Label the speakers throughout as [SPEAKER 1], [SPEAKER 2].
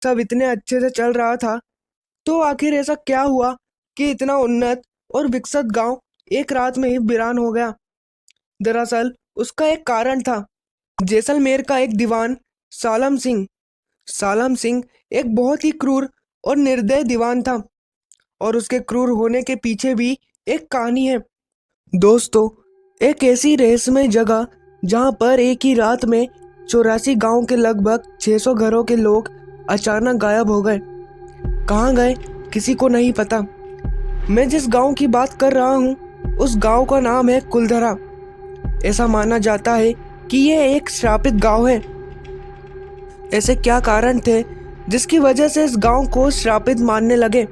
[SPEAKER 1] सब इतने अच्छे से चल रहा था, तो आखिर ऐसा क्या हुआ कि इतना उन्नत और विकसित गांव एक रात में ही वीरान हो गया। दरअसल उसका एक कारण था। जैसलमेर का एक दीवान सालम सिंह सालम सिंह एक बहुत ही क्रूर और निर्दय दीवान था, और उसके क्रूर होने के पीछे भी एक कहानी है। दोस्तों, एक ऐसी रहस्यमय जगह जहां पर एक ही रात में 84 गांव के लगभग 600 घरों के लोग अचानक गायब हो गए। कहाँ गए किसी को नहीं पता। मैं जिस गांव की बात कर रहा हूँ उस गांव का नाम है कुलधरा। ऐसा माना जाता है कि यह एक श्रापित गांव है। ऐसे क्या कारण थे जिसकी वजह से इस गांव को श्रापित मानने लगे,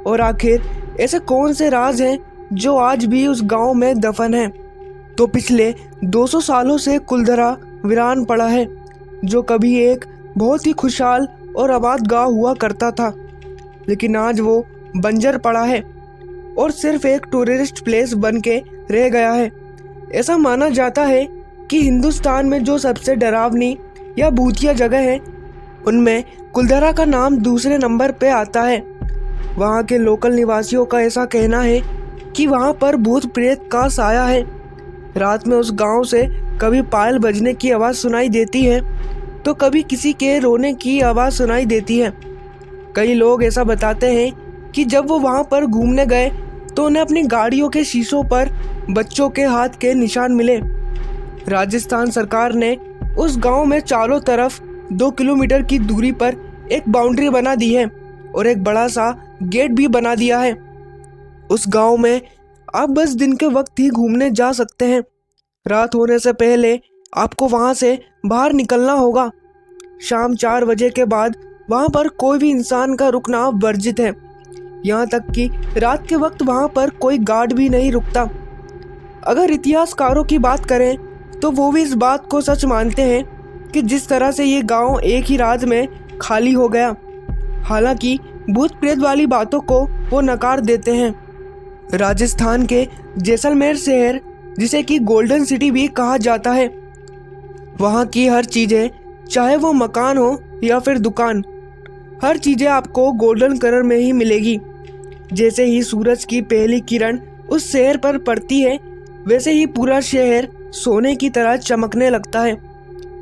[SPEAKER 1] और आखिर ऐसे कौन से राज हैं जो आज भी उस गांव में दफन हैं। तो पिछले 200 सालों से कुलधरा वीरान पड़ा है, जो कभी एक बहुत ही खुशहाल और आबाद गांव हुआ करता था, लेकिन आज वो बंजर पड़ा है और सिर्फ एक टूरिस्ट प्लेस बन के रह गया है। ऐसा माना जाता है कि हिंदुस्तान में जो सबसे डरावनी या भूतिया जगह है उनमें कुलधरा का नाम दूसरे नंबर पे आता है। वहाँ के लोकल निवासियों का ऐसा कहना है कि वहाँ पर भूत प्रेत का साया है। रात में उस गांव से कभी पायल बजने की आवाज़ सुनाई देती है तो कभी किसी के रोने की आवाज़ सुनाई देती है। कई लोग ऐसा बताते हैं कि जब वो वहाँ पर घूमने गए तो उन्हें अपनी गाड़ियों के शीशों पर बच्चों के हाथ के निशान मिले। राजस्थान सरकार ने उस गांव में चारों तरफ 2 किलोमीटर की दूरी पर एक बाउंड्री बना दी है और एक बड़ा सा गेट भी बना दिया है। उस गांव में आप बस दिन के वक्त ही घूमने जा सकते हैं। रात होने से पहले आपको वहां से बाहर निकलना होगा। शाम 4 बजे के बाद वहां पर कोई भी इंसान का रुकना वर्जित है। यहाँ तक कि रात के वक्त वहां पर कोई गार्ड भी नहीं रुकता। अगर इतिहासकारों की बात करें तो वो भी इस बात को सच मानते हैं कि जिस तरह से ये गांव एक ही रात में खाली हो गया। हालांकि भूत प्रेत वाली बातों को वो नकार देते हैं। राजस्थान के जैसलमेर शहर, जिसे कि गोल्डन सिटी भी कहा जाता है, वहाँ की हर चीज़ें, चाहे वो मकान हो या फिर दुकान, हर चीज़ें आपको गोल्डन कलर में ही मिलेगी। जैसे ही सूरज की पहली किरण उस शहर पर पड़ती है वैसे ही पूरा शहर सोने की तरह चमकने लगता है।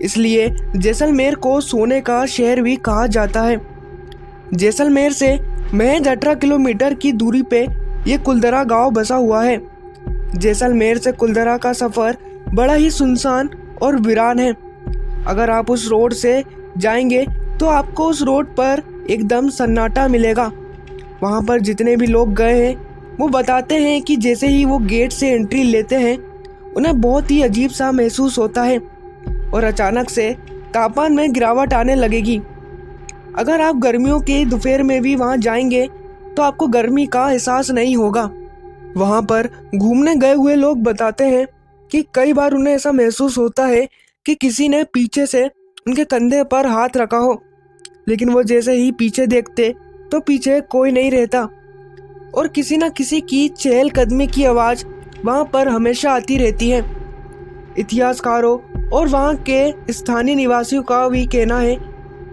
[SPEAKER 1] इसलिए जैसलमेर को सोने का शहर भी कहा जाता है। जैसलमेर से महज 18 किलोमीटर की दूरी पे ये कुलधरा गांव बसा हुआ है। जैसलमेर से कुलधरा का सफ़र बड़ा ही सुनसान और वीरान है। अगर आप उस रोड से जाएंगे तो आपको उस रोड पर एकदम सन्नाटा मिलेगा। वहाँ पर जितने भी लोग गए हैं वो बताते हैं कि जैसे ही वो गेट से एंट्री लेते हैं उन्हें बहुत ही अजीब सा महसूस होता है और अचानक से तापमान में गिरावट आने लगेगी। अगर आप गर्मियों के दोपहर में भी वहाँ जाएंगे तो आपको गर्मी का एहसास नहीं होगा। वहाँ पर घूमने गए हुए लोग बताते हैं कि कई बार उन्हें ऐसा महसूस होता है कि किसी ने पीछे से उनके कंधे पर हाथ रखा हो, लेकिन वो जैसे ही पीछे देखते तो पीछे कोई नहीं रहता और किसी न किसी की चहलकदमी की आवाज़ वहाँ पर हमेशा आती रहती है। इतिहासकारों और वहाँ के स्थानीय निवासियों का भी कहना है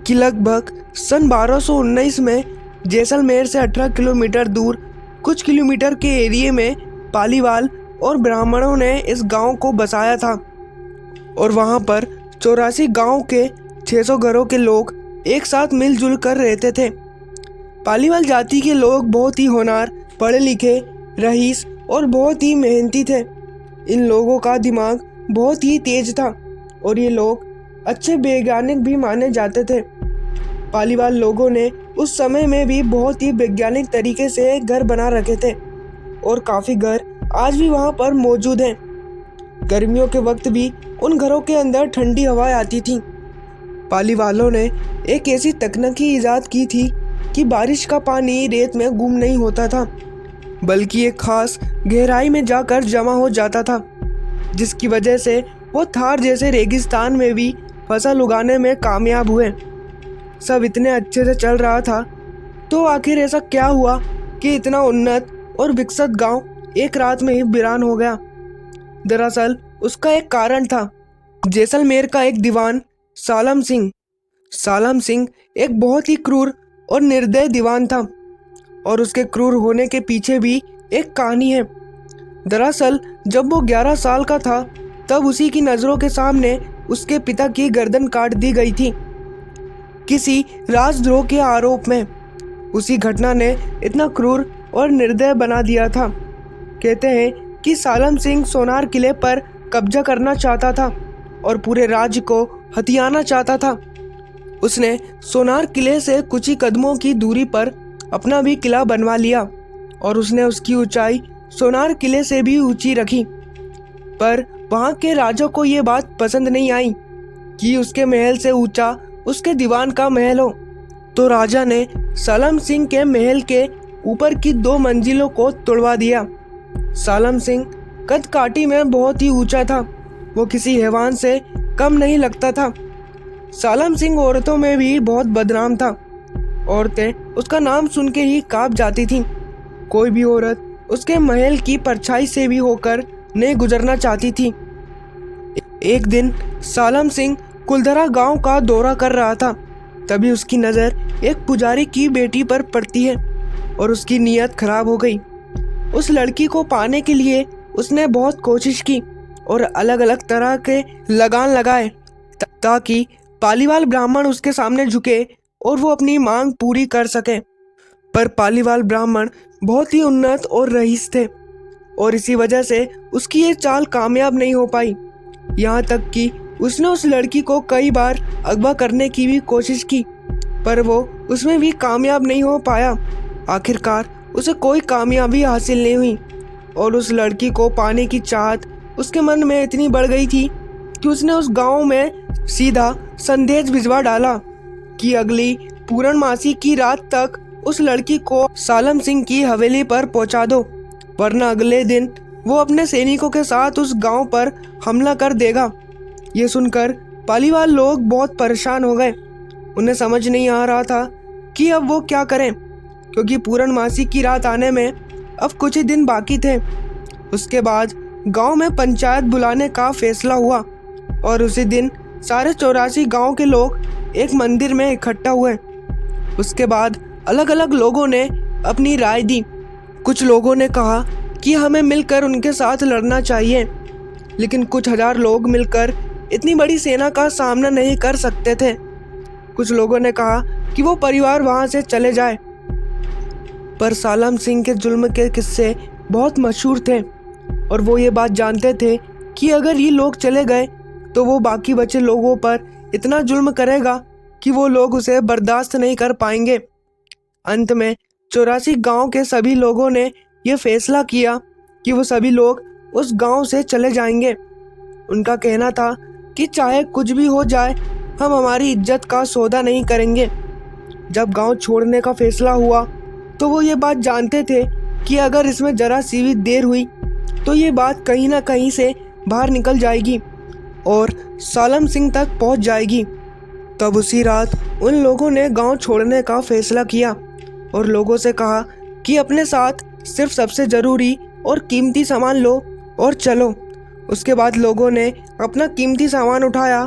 [SPEAKER 1] कि लगभग सन 1219 में जैसलमेर से 18 किलोमीटर दूर कुछ किलोमीटर के एरिया में पालीवाल और ब्राह्मणों ने इस गांव को बसाया था और वहां पर 84 गांव के 600 घरों के लोग एक साथ मिलजुल कर रहते थे। पालीवाल जाति के लोग बहुत ही होनहार, पढ़े लिखे, रईस और बहुत ही मेहनती थे। इन लोगों का दिमाग बहुत ही तेज था और ये लोग अच्छे वैज्ञानिक भी माने जाते थे। पालीवाल लोगों ने उस समय में भी बहुत ही वैज्ञानिक तरीके से घर बना रखे थे और काफ़ी घर आज भी वहाँ पर मौजूद हैं। गर्मियों के वक्त भी उन घरों के अंदर ठंडी हवाएं आती थीं। पालीवालों ने एक ऐसी तकनीकी ईजाद की थी कि बारिश का पानी रेत में गुम नहीं होता था, बल्कि एक खास गहराई में जाकर जमा हो जाता था, जिसकी वजह से वो थार जैसे रेगिस्तान में भी फसल उगाने में कामयाब हुए। सब इतने अच्छे से चल रहा था, तो आखिर ऐसा क्या हुआ कि इतना उन्नत और विकसित गांव एक रात में ही वीरान हो गया। दरअसल उसका एक कारण था। जैसलमेर का एक दीवान सालम सिंह सालम सिंह एक बहुत ही क्रूर और निर्दय दीवान था और उसके क्रूर होने के पीछे भी एक कहानी है। दरअसल जब वो 11 साल का था तब उसी की नज़रों के सामने उसके पिता की गर्दन काट दी गई थी किसी राजद्रोह के आरोप में। उसी घटना ने इतना क्रूर और निर्दय बना दिया था। कहते हैं कि सालम सिंह सोनार किले पर कब्जा करना चाहता था और पूरे राज्य को हथियाना चाहता था। उसने सोनार किले से कुछ ही कदमों की दूरी पर अपना भी किला बनवा लिया और उसने उसकी ऊंचाई सोनार किले से भी ऊंची रखी। पर वहां के राजा को ये बात पसंद नहीं आई कि उसके महल से ऊंचा उसके दीवान का महल हो। तो राजा ने सालम सिंह के महल के ऊपर की 2 मंजिलों को तोड़वा दिया। सालम सिंह कद काठी में बहुत ही ऊंचा था, वो किसी हैवान से कम नहीं लगता था। सालम सिंह औरतों में भी बहुत बदनाम था। औरतें उसका नाम सुन के ही कांप जाती थीं। कोई भी औरत उसके महल की परछाई से भी होकर नहीं गुजरना चाहती थी। एक दिन सालम सिंह कुलधरा गांव का दौरा कर रहा था, तभी उसकी नज़र एक पुजारी की बेटी पर पड़ती है और उसकी नीयत खराब हो गई। उस लड़की को पाने के लिए उसने बहुत कोशिश की और अलग अलग तरह के लगान लगाए ताकि पालीवाल ब्राह्मण उसके सामने झुके और वो अपनी मांग पूरी कर सके। पर पालीवाल ब्राह्मण बहुत ही उन्नत और रईस थे और इसी वजह से उसकी ये चाल कामयाब नहीं हो पाई। यहाँ तक कि उसने उस लड़की को कई बार अगवा करने की भी कोशिश की, पर वो उसमें भी कामयाब नहीं हो पाया। आखिरकार उसे कोई कामयाबी हासिल नहीं हुई और उस लड़की को पाने की चाहत उसके मन में इतनी बढ़ गई थी कि उसने उस गांव में सीधा संदेश भिजवा डाला कि अगली पूर्णमासी की रात तक उस लड़की को सालम सिंह की हवेली पर पहुंचा दो, वरना अगले दिन वो अपने सैनिकों के साथ उस गांव पर हमला कर देगा। ये सुनकर पालीवाल लोग बहुत परेशान हो गए। उन्हें समझ नहीं आ रहा था कि अब वो क्या करें, क्योंकि पूर्णमासी की रात आने में अब कुछ ही दिन बाकी थे। उसके बाद गांव में पंचायत बुलाने का फैसला हुआ और उसी दिन सारे 84 गांव के लोग एक मंदिर में इकट्ठा हुए। उसके बाद अलग अलग लोगों ने अपनी राय दी। कुछ लोगों ने कहा कि हमें मिलकर उनके साथ लड़ना चाहिए, लेकिन कुछ हजार लोग मिलकर इतनी बड़ी सेना का सामना नहीं कर सकते थे। कुछ लोगों ने कहा कि वो परिवार वहां से चले जाए। पर सालम सिंह के जुल्म के किस्से बहुत मशहूर थे और वो ये बात जानते थे कि अगर ये लोग चले गए तो वो बाकी बचे लोगों पर इतना जुल्म करेगा कि वो लोग उसे बर्दाश्त नहीं कर पाएंगे। अंत में 84 गांव के सभी लोगों ने यह फैसला किया कि वो सभी लोग उस गांव से चले जाएंगे। उनका कहना था कि चाहे कुछ भी हो जाए, हम हमारी इज्जत का सौदा नहीं करेंगे। जब गांव छोड़ने का फैसला हुआ तो वो ये बात जानते थे कि अगर इसमें जरा सी भी देर हुई तो ये बात कहीं ना कहीं से बाहर निकल जाएगी और सालम सिंह तक पहुंच जाएगी। तब उसी रात उन लोगों ने गांव छोड़ने का फैसला किया और लोगों से कहा कि अपने साथ सिर्फ सबसे ज़रूरी और कीमती सामान लो और चलो। उसके बाद लोगों ने अपना कीमती सामान उठाया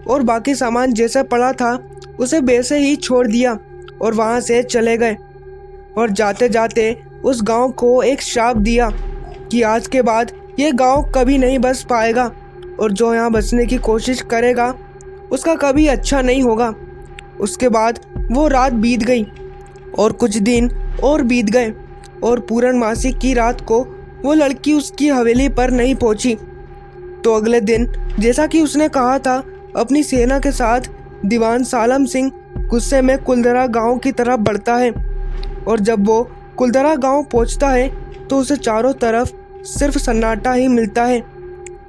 [SPEAKER 1] और बाकी सामान जैसे पड़ा था उसे वैसे ही छोड़ दिया और वहाँ से चले गए। और जाते जाते उस गांव को एक श्राप दिया कि आज के बाद ये गांव कभी नहीं बस पाएगा और जो यहाँ बसने की कोशिश करेगा उसका कभी अच्छा नहीं होगा। उसके बाद वो रात बीत गई और कुछ दिन और बीत गए और पूर्णमासी की रात को वो लड़की उसकी हवेली पर नहीं पहुंची। तो अगले दिन जैसा कि उसने कहा था, अपनी सेना के साथ दीवान सालम सिंह गुस्से में कुलधरा गांव की तरफ बढ़ता है और जब वो कुलधरा गांव पहुंचता है तो उसे चारों तरफ सिर्फ सन्नाटा ही मिलता है।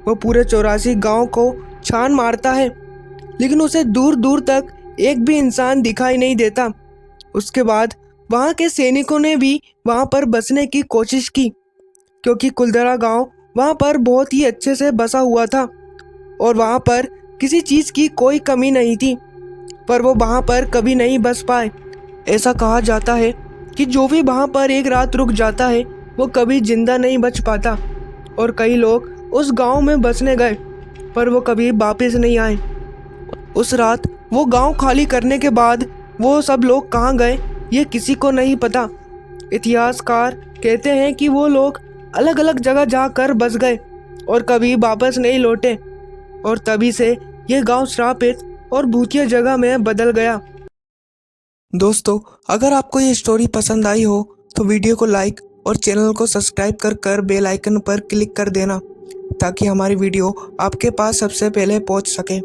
[SPEAKER 1] वो पूरे 84 गांव को छान मारता है, लेकिन उसे दूर दूर तक एक भी इंसान दिखाई नहीं देता। उसके बाद वहाँ के सैनिकों ने भी वहाँ पर बसने की कोशिश की, क्योंकि कुलधरा गांव वहाँ पर बहुत ही अच्छे से बसा हुआ था और वहाँ पर किसी चीज़ की कोई कमी नहीं थी, पर वो वहाँ पर कभी नहीं बस पाए। ऐसा कहा जाता है कि जो भी वहाँ पर एक रात रुक जाता है वो कभी जिंदा नहीं बच पाता और कई लोग उस गांव में बसने गए पर वो कभी वापस नहीं आए। उस रात वो गांव खाली करने के बाद वो सब लोग कहाँ गए ये किसी को नहीं पता। इतिहासकार कहते हैं कि वो लोग अलग अलग जगह जाकर बस गए और कभी वापस नहीं लौटे, और तभी से ये गांव श्रापित और भूतिया जगह में बदल गया। दोस्तों, अगर आपको ये स्टोरी पसंद आई हो तो वीडियो को लाइक और चैनल को सब्सक्राइब कर बेल आइकन पर क्लिक कर देना, ताकि हमारी वीडियो आपके पास सबसे पहले पहुंच सके।